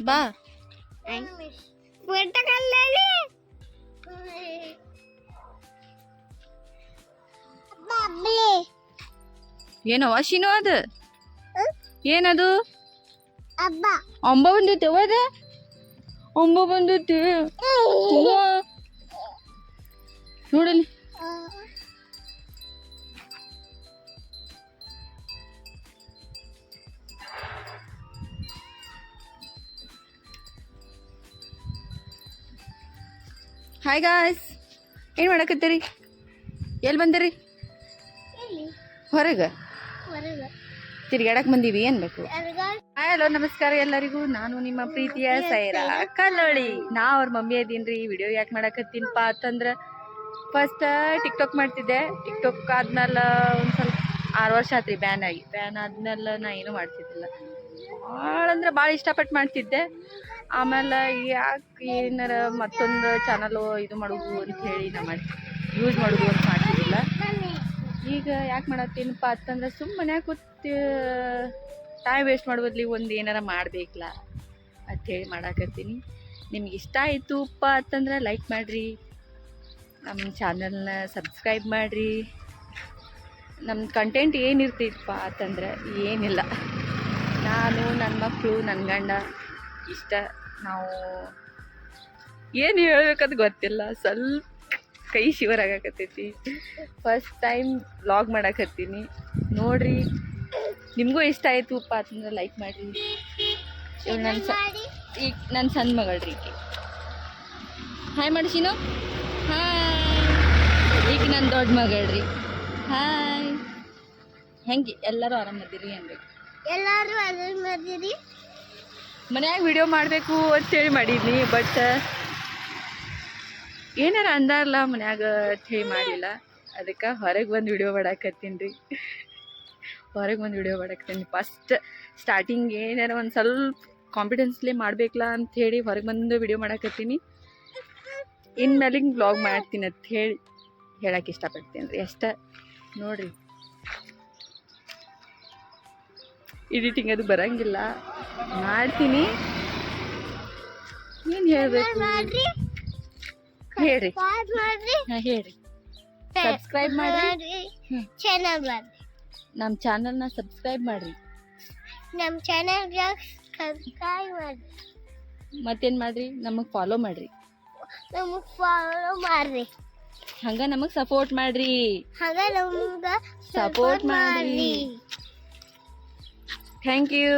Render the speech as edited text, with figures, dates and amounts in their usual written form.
ಬಾ ಏನವ ಶಿನು ಅದು ಏನದು ಅಂಬ ಬಂದೈತೆ ಅದ ಅಂಬ ಬಂದೈತಿ ನೋಡಲಿ ಹಾಯ್ ಗಾಯ್ಸ್ ಏನು ಮಾಡಕತ್ತೀರಿ ಎಲ್ಲಿ ಬಂದಿರಿ ಹೊರಗೆ ತಿರ್ಗಾಡಕ್ ಬಂದೀವಿ ಅನ್ಬೇಕು ಹಾಯ್ ಹಲೋ ನಮಸ್ಕಾರ ಎಲ್ಲರಿಗೂ ನಾನು ನಿಮ್ಮ ಪ್ರೀತಿಯ ಸೈರಾ ಕಲ್ಲೋಳಿ ನಾ ಅವ್ರ ಮಮ್ಮಿ ಅದೀನ್ರಿ ವಿಡಿಯೋ ಯಾಕೆ ಮಾಡಕತ್ತೀನಪ್ಪ ಅಂತಂದ್ರೆ ಫಸ್ಟ್ ಟಿಕ್ಟಾಕ್ ಮಾಡ್ತಿದ್ದೆ ಟಿಕ್ಟಾಕ್ ಆದ್ಮೇಲೆ ಒಂದು ಸ್ವಲ್ಪ 6 ವರ್ಷ ಆತ್ರಿ ಬ್ಯಾನ್ ಆದ್ಮೇಲೆ ನಾ ಏನೂ ಮಾಡ್ತಿದ್ದಿಲ್ಲ ಭಾಳ ಅಂದ್ರೆ ಭಾಳ ಇಷ್ಟಪಟ್ಟು ಮಾಡ್ತಿದ್ದೆ ಆಮೇಲೆ ಯಾಕೆ ಏನಾರ ಮತ್ತೊಂದು ಚಾನಲು ಇದು ಮಾಡೋದು ಅಂತ ಹೇಳಿ ನಾ ಯೂಸ್ ಮಾಡೋದು ಅಂತ ಮಾಡ್ತಿದ್ದಿಲ್ಲ ಈಗ ಯಾಕೆ ಮಾಡತ್ತೀನಪ್ಪ ಅಂತಂದ್ರೆ ಸುಮ್ಮನೆ ಕೂತು ಟೈಮ್ ವೇಸ್ಟ್ ಮಾಡೋದ್ಲಿ ಒಂದು ಏನಾರ ಮಾಡಬೇಕಲ್ಲ ಅಂಥೇಳಿ ಮಾಡಾಕತ್ತೀನಿ ನಿಮ್ಗೆ ಇಷ್ಟ ಆಯಿತುಪ್ಪ ಅಂತಂದ್ರೆ ಲೈಕ್ ಮಾಡಿರಿ ನಮ್ಮ ಚಾನಲ್ನ ಸಬ್ಸ್ಕ್ರೈಬ್ ಮಾಡಿರಿ ನಮ್ಮ ಕಂಟೆಂಟ್ ಏನಿರ್ತೈತಪ್ಪ ಅಂತಂದ್ರೆ ಏನಿಲ್ಲ ನಾನು ನನ್ನ ಮಕ್ಕಳು ನನ್ನ ಗಂಡ ಇಷ್ಟ ನಾವು ಏನು ಹೇಳ್ಬೇಕಂತ ಗೊತ್ತಿಲ್ಲ ಸ್ವಲ್ಪ ಕೈ ಶಿವರಾಗಕತ್ತೈತಿ ಫಸ್ಟ್ ಟೈಮ್ ವ್ಲಾಗ್ ಮಾಡಾಕತ್ತೀನಿ ನೋಡ್ರಿ ನಿಮಗೂ ಇಷ್ಟ ಆಯ್ತುಪ್ಪ ಅಂತಂದ್ರೆ ಲೈಕ್ ಮಾಡಿರಿ ಈಗ ನನ್ನ ಸಣ್ಣ ಮಗಳ್ರಿ ಈಕೆ ಹಾಯ್ ಮಾಡಿ ಶಿನು ಹಾಯ್ ಈಗ ನನ್ನ ದೊಡ್ಡ ಮಗಳ್ರಿ ಹಾಯ್ ಹೆಂಗೆ ಎಲ್ಲರೂ ಆರಾಮದಿರಿ ಅನ್ಬೇಕು ಎಲ್ಲರೂ ಆರಾಮದಿರಿ ಮನ್ಯಾಗ ವಿಡಿಯೋ ಮಾಡಬೇಕು ಅಂತೇಳಿ ಮಾಡಿದ್ನಿ ಬಟ್ ಏನಾರ ಅಂದಾರಲ್ಲ ಮನ್ಯಾಗ ಅಂತೇಳಿ ಮಾಡಿಲ್ಲ ಅದಕ್ಕೆ ಹೊರಗೆ ಬಂದು ವಿಡಿಯೋ ಮಾಡಾಕತ್ತೀನಿ ರೀ ಹೊರಗೆ ಬಂದು ವಿಡಿಯೋ ಮಾಡಾಕತ್ತೀನಿ ಫಸ್ಟ್ ಸ್ಟಾರ್ಟಿಂಗ್ ಏನಾರ ಒಂದು ಸ್ವಲ್ಪ ಕಾನ್ಫಿಡೆನ್ಸ್ಲೇ ಮಾಡಬೇಕಲ್ಲ ಅಂಥೇಳಿ ಹೊರಗೆ ಬಂದು ವಿಡಿಯೋ ಮಾಡಾಕತ್ತೀನಿ ಇನ್ಮೇಲೆ ಹಿಂಗೆ ವ್ಲಾಗ್ ಮಾಡ್ತೀನಿ ಅಂತ ಹೇಳಿ ಹೇಳಕ್ಕೆ ಇಷ್ಟಪಡ್ತೀನಿ ರೀ ಅಷ್ಟೇ ನೋಡಿರಿ ಎಡಿಟಿಂಗ್ ಅದು ಬರಂಗಿಲ್ಲ ಮಾಡ್ತೀನಿ ಏನು ಹೇಳಬೇಕು ಹೇಳ್ರಿ ಹಾಂ ಹೇಳ್ರಿ ಸಬ್ಸ್ಕ್ರೈಬ್ ಮಾಡಿರಿ ನಮ್ಮ ಚಾನಲ್ನ ಸಬ್ಸ್ಕ್ರೈಬ್ ಮಾಡಿರಿ ನಮ್ಮ ಚಾನಲ್ಗೆ ಸಬ್ಸ್ಕ್ರೈಬ್ ಮಾಡಿ ಮತ್ತೇನು ಮಾಡಿರಿ ನಮಗೆ ಫಾಲೋ ಮಾಡಿರಿ ನಮಗೆ ಫಾಲೋ ಮಾಡಿರಿ ಹಂಗೆ ನಮಗೆ ಸಪೋರ್ಟ್ ಮಾಡಿರಿ ಹಾಗೆ ನಮ್ಗೆ ಸಪೋರ್ಟ್ ಮಾಡಿರಿ ಥ್ಯಾಂಕ್ ಯು